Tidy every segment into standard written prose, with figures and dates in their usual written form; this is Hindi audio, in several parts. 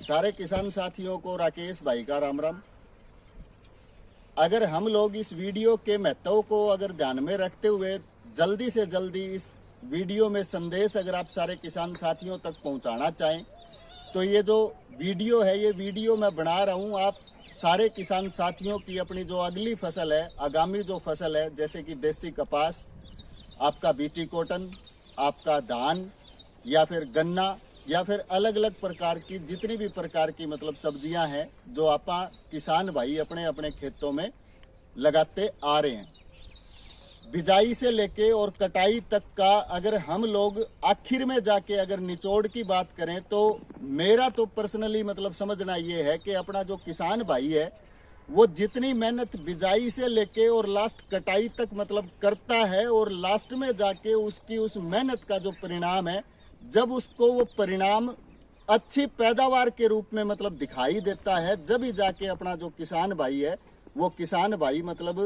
सारे किसान साथियों को राकेश भाई का राम राम। अगर हम लोग इस वीडियो के महत्व को अगर ध्यान में रखते हुए जल्दी से जल्दी इस वीडियो में संदेश अगर आप सारे किसान साथियों तक पहुंचाना चाहें तो ये जो वीडियो है ये वीडियो मैं बना रहा हूं आप सारे किसान साथियों की अपनी जो अगली फसल है, आगामी जो फसल है, जैसे कि देसी कपास, आपका बीटी कॉटन, आपका धान या फिर गन्ना या फिर अलग अलग प्रकार की जितनी भी प्रकार की मतलब सब्जियां हैं जो आप किसान भाई अपने अपने खेतों में लगाते आ रहे हैं। बिजाई से लेके और कटाई तक का अगर हम लोग आखिर में जाके अगर निचोड़ की बात करें तो मेरा तो पर्सनली मतलब समझना ये है कि अपना जो किसान भाई है वो जितनी मेहनत बिजाई से लेके और लास्ट कटाई तक मतलब करता है और लास्ट में जाके उसकी उस मेहनत का जो परिणाम है, जब उसको वो परिणाम अच्छी पैदावार के रूप में मतलब दिखाई देता है, जब ही जाके अपना जो किसान भाई है वो किसान भाई मतलब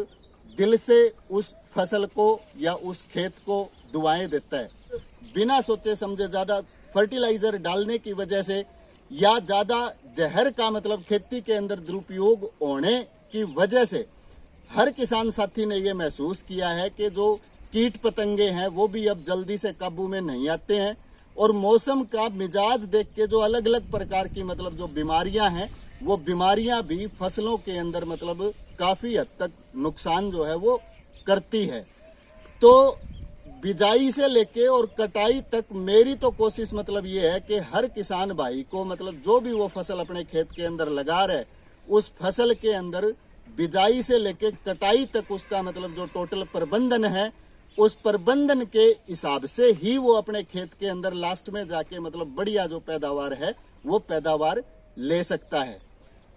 दिल से उस फसल को या उस खेत को दुआएं देता है। बिना सोचे समझे ज़्यादा फर्टिलाइजर डालने की वजह से या ज़्यादा जहर का मतलब खेती के अंदर दुरुपयोग होने की वजह से हर किसान साथी ने ये महसूस किया है कि जो कीट पतंगे हैं वो भी अब जल्दी से काबू में नहीं आते हैं और मौसम का मिजाज देख के जो अलग अलग प्रकार की मतलब जो बीमारियां हैं वो बीमारियां भी फसलों के अंदर मतलब काफ़ी हद तक नुकसान जो है वो करती है। तो बिजाई से लेके और कटाई तक मेरी तो कोशिश मतलब ये है कि हर किसान भाई को मतलब जो भी वो फसल अपने खेत के अंदर लगा रहे उस फसल के अंदर बिजाई से लेके कटाई तक उसका मतलब जो टोटल प्रबंधन है उस प्रबंधन के हिसाब से ही वो अपने खेत के अंदर लास्ट में जाके मतलब बढ़िया जो पैदावार है वो पैदावार ले सकता है।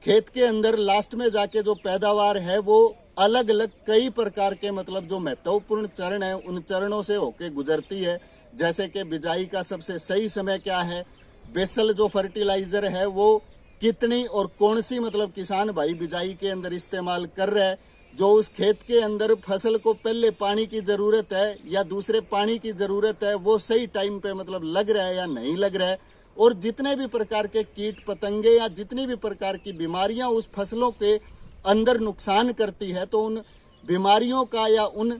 खेत के अंदर लास्ट में जाके जो पैदावार है वो अलग अलग कई प्रकार के मतलब जो महत्वपूर्ण चरण है उन चरणों से होके गुजरती है। जैसे कि बिजाई का सबसे सही समय क्या है, बेसल जो फर्टिलाइजर है वो कितनी और कौन सी मतलब किसान भाई बिजाई के अंदर इस्तेमाल कर रहा है, जो उस खेत के अंदर फसल को पहले पानी की ज़रूरत है या दूसरे पानी की ज़रूरत है वो सही टाइम पे मतलब लग रहा है या नहीं लग रहा है, और जितने भी प्रकार के कीट पतंगे या जितनी भी प्रकार की बीमारियां उस फसलों के अंदर नुकसान करती है तो उन बीमारियों का या उन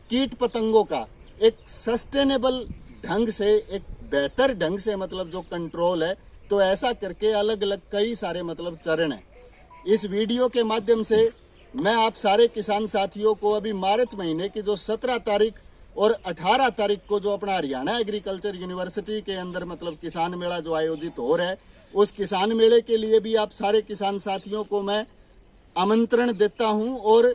कीट पतंगों का एक सस्टेनेबल ढंग से, एक बेहतर ढंग से मतलब जो कंट्रोल है, तो ऐसा करके अलग अलग कई सारे मतलब चरण हैं। इस वीडियो के माध्यम से मैं आप सारे किसान साथियों को अभी मार्च महीने की जो 17 तारीख और 18 तारीख को जो अपना हरियाणा एग्रीकल्चर यूनिवर्सिटी के अंदर मतलब किसान मेला जो आयोजित हो रहा है उस किसान मेले के लिए भी आप सारे किसान साथियों को मैं आमंत्रण देता हूं। और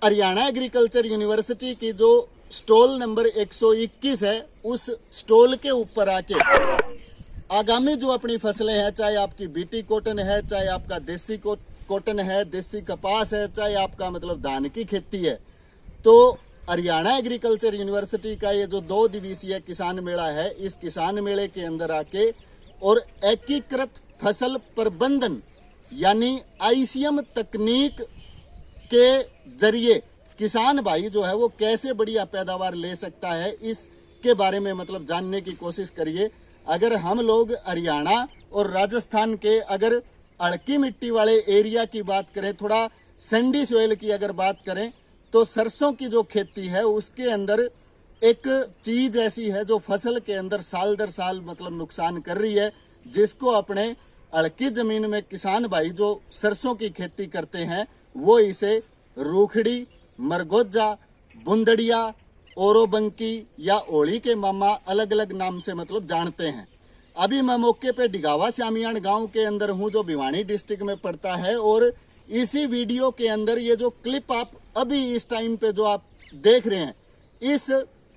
हरियाणा एग्रीकल्चर यूनिवर्सिटी की जो स्टॉल नंबर 121 है उस स्टॉल के ऊपर आके आगामी जो अपनी फसलें हैं, चाहे आपकी बीटी कॉटन है, चाहे आपका देसी कॉटन है, देसी कपास है, चाहे आपका मतलब धान की खेती है, तो हरियाणा एग्रीकल्चर यूनिवर्सिटी का ये जो 2 दिवसीय किसान मेला है इस किसान मेले के अंदर आके और एकीकृत फसल प्रबंधन यानी आईसीएम तकनीक के जरिए किसान भाई जो है वो कैसे बढ़िया पैदावार ले सकता है इसके बारे में मतलब जानने की कोशिश करिए। अगर हम लोग हरियाणा और राजस्थान के अगर अड़की मिट्टी वाले एरिया की बात करें, थोड़ा सैंडी सोइल की अगर बात करें, तो सरसों की जो खेती है उसके अंदर एक चीज ऐसी है जो फसल के अंदर साल दर साल मतलब नुकसान कर रही है, जिसको अपने अड़की जमीन में किसान भाई जो सरसों की खेती करते हैं वो इसे रूखड़ी, मरगोजा, बुंदड़िया, ओरोबंकी या ओली के मामा अलग अलग नाम से मतलब जानते हैं। अभी मैं मौके पे डिगावा श्यामियान गांव के अंदर हूं जो भिवानी डिस्ट्रिक्ट में पड़ता है, और इसी वीडियो के अंदर ये जो क्लिप आप अभी इस टाइम पे जो आप देख रहे हैं इस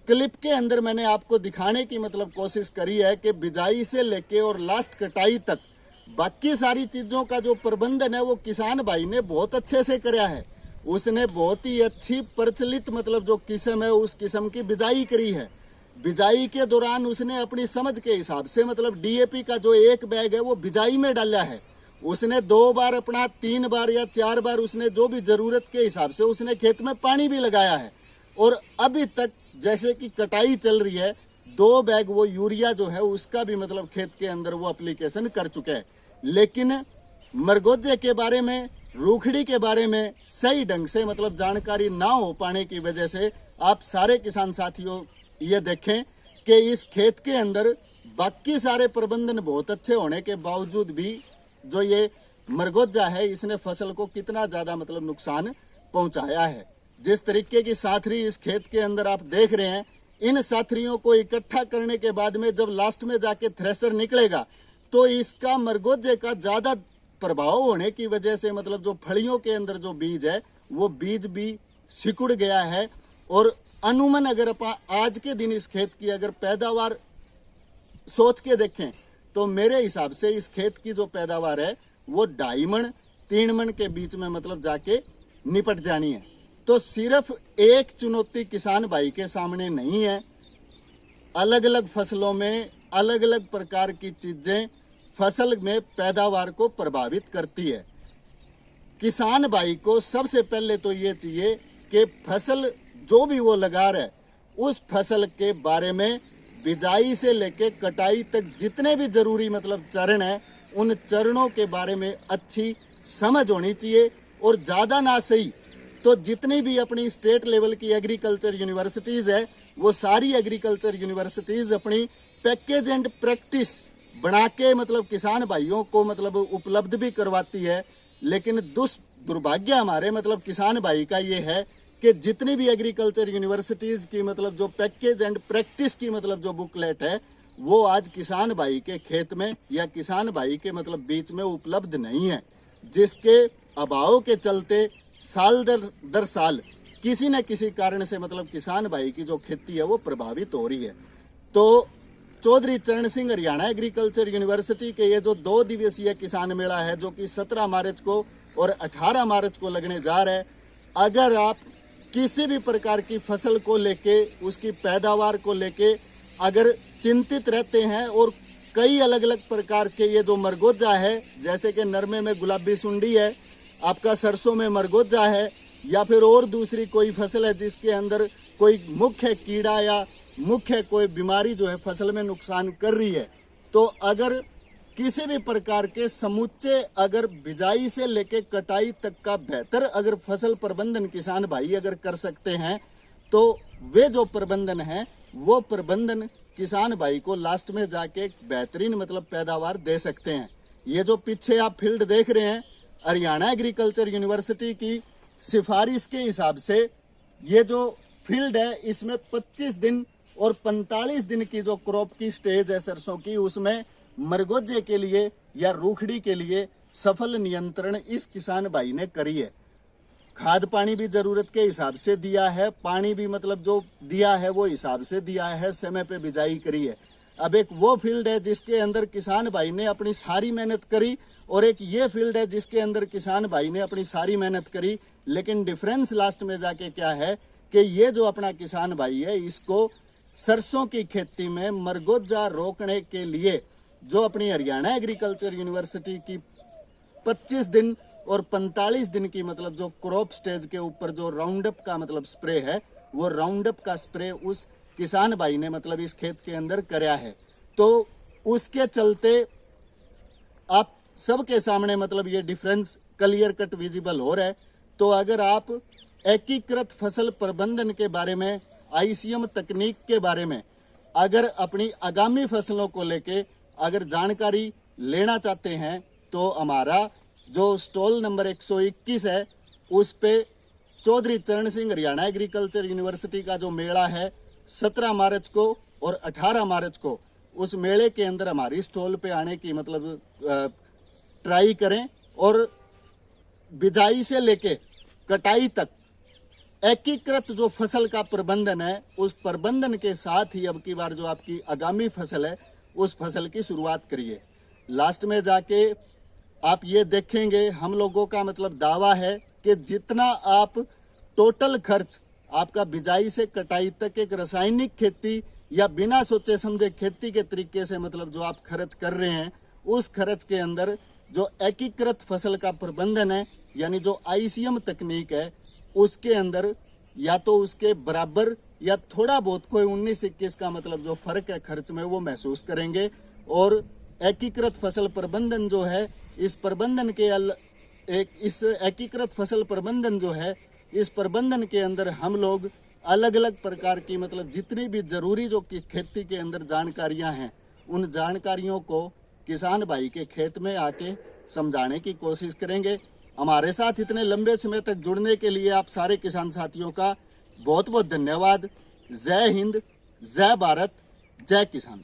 क्लिप के अंदर मैंने आपको दिखाने की मतलब कोशिश करी है कि बिजाई से लेके और लास्ट कटाई तक बाकी सारी चीजों का जो प्रबंधन है वो किसान भाई ने बहुत अच्छे से कराया है। उसने बहुत ही अच्छी प्रचलित मतलब जो किस्म है उस किस्म की बिजाई करी है। बिजाई के दौरान उसने अपनी समझ के हिसाब से मतलब डीएपी का जो 1 बैग है वो बिजाई में डाला है। उसने 2 बार अपना 3 बार या 4 बार उसने जो भी जरूरत के हिसाब से उसने खेत में पानी भी लगाया है। और अभी तक जैसे कि कटाई चल रही है 2 बैग वो यूरिया जो है उसका भी मतलब खेत के अंदर वो एप्लीकेशन कर चुके हैं। लेकिन मरगोजे के बारे में, रूखड़ी के बारे में सही ढंग से मतलब जानकारी ना हो पाने की वजह से आप सारे किसान साथियों ये देखें कि इस खेत के अंदर बाकी सारे प्रबंधन बहुत अच्छे होने के बावजूद भी जो ये मरगोजा है इसने फसल को कितना ज्यादा मतलब नुकसान पहुंचाया है। जिस तरीके की साथरी इस खेत के अंदर आप देख रहे हैं, इन साथरियों को इकट्ठा करने के बाद में जब लास्ट में जाके थ्रेसर निकलेगा तो इसका मरगोजे का ज्यादा प्रभाव होने की वजह से मतलब जो फलियों के अंदर जो बीज है वो बीज भी सिकुड़ गया है। और अनुमान अगर अपन आज के दिन इस खेत की अगर पैदावार सोच के देखें तो मेरे हिसाब से इस खेत की जो पैदावार है वो 2.5 मन 3 मन के बीच में मतलब जाके निपट जानी है। तो सिर्फ एक चुनौती किसान भाई के सामने नहीं है, अलग अलग फसलों में अलग अलग प्रकार की चीजें फसल में पैदावार को प्रभावित करती है। किसान भाई को सबसे पहले तो ये चाहिए कि फसल जो भी वो लगा रहा है उस फसल के बारे में बिजाई से लेके कटाई तक जितने भी जरूरी मतलब चरण है उन चरणों के बारे में अच्छी समझ होनी चाहिए। और ज़्यादा ना सही तो जितनी भी अपनी स्टेट लेवल की एग्रीकल्चर यूनिवर्सिटीज़ है वो सारी एग्रीकल्चर यूनिवर्सिटीज़ अपनी पैकेज एंड प्रैक्टिस बना के मतलब किसान भाइयों को मतलब उपलब्ध भी करवाती है। लेकिन दुर्भाग्य हमारे मतलब किसान भाई का ये है कि जितनी भी एग्रीकल्चर यूनिवर्सिटीज़ की मतलब जो पैकेज एंड प्रैक्टिस की मतलब जो बुकलेट है वो आज किसान भाई के खेत में या किसान भाई के मतलब बीच में उपलब्ध नहीं है, जिसके अभाव के चलते साल दर साल किसी न किसी कारण से मतलब किसान भाई की जो खेती है वो प्रभावित हो रही है। तो चौधरी चरण सिंह हरियाणा एग्रीकल्चर यूनिवर्सिटी के ये जो 2 दिवसीय किसान मेला है जो कि 17 मार्च को और 18 मार्च को लगने जा रहा है, अगर आप किसी भी प्रकार की फसल को लेके उसकी पैदावार को लेके अगर चिंतित रहते हैं और कई अलग अलग प्रकार के ये जो मरगोजा है, जैसे कि नरमे में गुलाबी सुंडी है, आपका सरसों में मरगोजा है, या फिर और दूसरी कोई फसल है जिसके अंदर कोई मुख्य कीड़ा या मुख्य कोई बीमारी जो है फसल में नुकसान कर रही है, तो अगर किसी भी प्रकार के समूचे अगर बिजाई से लेके कटाई तक का बेहतर अगर फसल प्रबंधन किसान भाई अगर कर सकते हैं तो वे जो प्रबंधन है वो प्रबंधन किसान भाई को लास्ट में जाके एक बेहतरीन मतलब पैदावार दे सकते हैं। ये जो पीछे आप फील्ड देख रहे हैं हरियाणा एग्रीकल्चर यूनिवर्सिटी की सिफारिश के हिसाब से ये जो फील्ड है इसमें 25 दिन और 45 दिन की जो क्रॉप की स्टेज है सरसों की, उसमें मरगोजे के लिए या रूखड़ी के लिए सफल नियंत्रण इस किसान भाई ने करी है। खाद पानी भी जरूरत के हिसाब से दिया है, पानी भी मतलब जो दिया है वो हिसाब से दिया है, समय पे बिजाई करी है। अब एक वो फील्ड है जिसके अंदर किसान भाई ने अपनी सारी मेहनत करी और एक ये फील्ड है जिसके अंदर किसान भाई ने अपनी सारी मेहनत करी, लेकिन डिफरेंस लास्ट में जाके क्या है कि ये जो अपना किसान भाई है इसको सरसों की खेती में मरगोजा रोकने के लिए जो अपनी हरियाणा एग्रीकल्चर यूनिवर्सिटी की 25 दिन और 45 दिन की मतलब जो क्रॉप स्टेज के ऊपर जो राउंडअप का मतलब स्प्रे है वो राउंडअप का स्प्रे उस किसान भाई ने मतलब इस खेत के अंदर कराया है। तो उसके चलते आप सबके सामने मतलब ये डिफरेंस क्लियर कट विजिबल हो रहा है। तो अगर आप एकीकृत फसल प्रबंधन के बारे में, आईसीएम तकनीक के बारे में अगर अपनी आगामी फसलों को लेके अगर जानकारी लेना चाहते हैं तो हमारा जो स्टॉल नंबर 121 है उस पे चौधरी चरण सिंह हरियाणा एग्रीकल्चर यूनिवर्सिटी का जो मेला है 17 मार्च को और 18 मार्च को, उस मेले के अंदर हमारी स्टॉल पे आने की मतलब ट्राई करें और बिजाई से लेके कटाई तक एकीकृत जो फसल का प्रबंधन है उस प्रबंधन के साथ ही अब की बार जो आपकी आगामी फसल है उस फसल की शुरुआत करिए। लास्ट में जाके आप ये देखेंगे हम लोगों का मतलब दावा है कि जितना आप टोटल खर्च आपका बिजाई से कटाई तक एक रासायनिक खेती या बिना सोचे समझे खेती के तरीके से मतलब जो आप खर्च कर रहे हैं उस खर्च के अंदर जो एकीकृत फसल का प्रबंधन है यानी जो आईसीएम तकनीक है उसके अंदर या तो उसके बराबर या थोड़ा बहुत कोई 19-21 का मतलब जो फर्क है खर्च में वो महसूस करेंगे। और एकीकृत फसल प्रबंधन जो है, इस प्रबंधन के इस एकीकृत फसल प्रबंधन जो है, इस प्रबंधन के अंदर हम लोग अलग अलग प्रकार की मतलब जितनी भी जरूरी जो कि खेती के अंदर जानकारियां हैं, उन जानकारियों को किसान भाई के खेत में आके समझाने की कोशिश करेंगे। हमारे साथ इतने लंबे समय तक जुड़ने के लिए आप सारे किसान साथियों का बहुत बहुत धन्यवाद। जय हिंद, जय भारत, जय किसान।